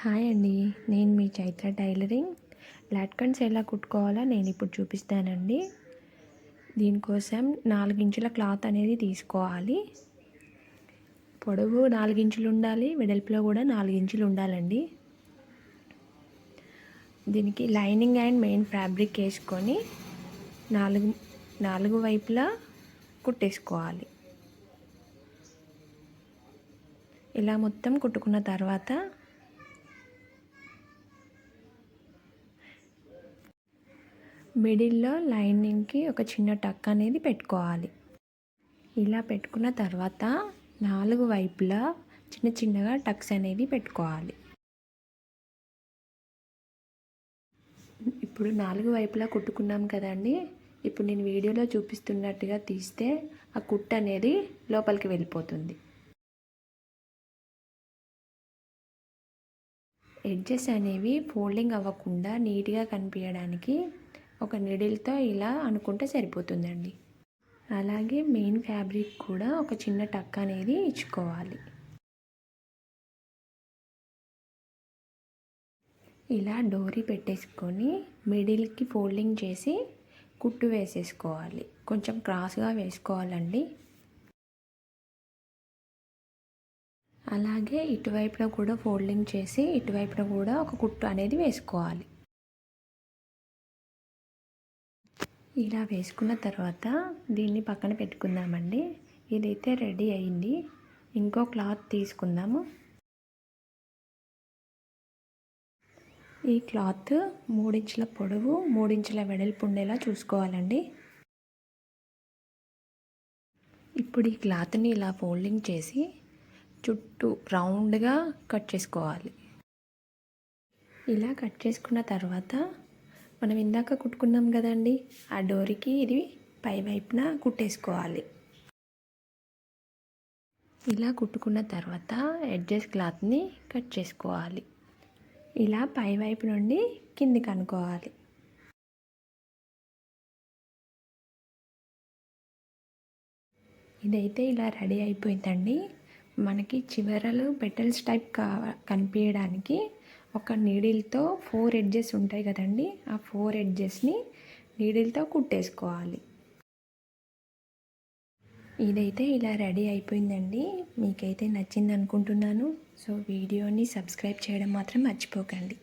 Hi అండి, నేను మీ Chaitra tailoring. లాట్కన్స్ ఎలా కుట్టుకోవాలో నేను ఇప్పుడు చూపిస్తానండి. దీనికోసం 4 ఇంచుల క్లాత్ అనేది తీసుకోవాలి. పొడవు 4 ఇంచులు ఉండాలి, వెడల్పులో కూడా 4 ఇంచులు ఉండాలండి. దీనికి లైనింగ్ అండ్ మెయిన్ ఫ్యాబ్రిక్ వేసుకొని నాలుగు వైపులా కుట్టేసుకోవాలి. ఇలా మొత్తం కుట్టుకున్న తర్వాత మిడిల్లో లైనింగ్కి ఒక చిన్న టక్ అనేది పెట్టుకోవాలి. ఇలా పెట్టుకున్న తర్వాత 4 వైపులా చిన్నగా టక్స్ అనేవి పెట్టుకోవాలి. ఇప్పుడు 4 వైపులా కుట్టుకున్నాం కదండి. ఇప్పుడు నేను వీడియోలో చూపిస్తున్నట్టుగా తీస్తే ఆ కుట్టు అనేది లోపలికి వెళ్ళిపోతుంది. ఎడ్జెస్ అనేవి ఫోల్డింగ్ అవ్వకుండా నీట్గా కనిపించడానికి ఒక నీడిల్తో ఇలా అనుకుంటే సరిపోతుందండి. అలాగే మెయిన్ ఫ్యాబ్రిక్ కూడా ఒక చిన్న టక్ అనేది ఇచ్చుకోవాలి. ఇలా డోరీ పెట్టేసుకొని మిడిల్కి ఫోల్డింగ్ చేసి కుట్టు వేసేసుకోవాలి. కొంచెం క్రాస్గా వేసుకోవాలండి. అలాగే ఇటువైపున కూడా ఫోల్డింగ్ చేసి ఇటువైపున కూడా ఒక కుట్టు అనేది వేసుకోవాలి. ఇలా వేసుకున్న తర్వాత దీన్ని పక్కన పెట్టుకుందామండి. ఇదైతే రెడీ అయింది. ఇంకో క్లాత్ తీసుకుందాము. ఈ క్లాత్ 3 ఇంచుల పొడవు 3 ఇంచుల వెడల్పు ఉండేలా చూసుకోవాలండి. ఇప్పుడు ఈ క్లాత్ని ఇలా ఫోల్డింగ్ చేసి చుట్టూ రౌండ్గా కట్ చేసుకోవాలి. ఇలా కట్ చేసుకున్న తర్వాత మనం ఇందాక కుట్టుకున్నాం కదండి, ఆ డోరీకి ఇది పై వైపున కుట్టేసుకోవాలి. ఇలా కుట్టుకున్న తర్వాత ఎడ్జెస్ క్లాత్ని కట్ చేసుకోవాలి. ఇలా పై వైపు నుండి కిందికి అనుకోవాలి. ఇదైతే ఇలా రెడీ అయిపోయిందండి. మనకి చివరలు పెటల్స్ టైప్ కనిపించడానికి ఒక నీడిల్తో 4 ఎడ్జెస్ ఉంటాయి కదండి, ఆ 4 ఎడ్జెస్ని నీడిల్తో కుట్టేసుకోవాలి. ఇదైతే ఇలా రెడీ అయిపోయిందండి. మీకైతే నచ్చింది అనుకుంటున్నాను. సో వీడియోని సబ్స్క్రైబ్ చేయడం మాత్రం మర్చిపోకండి.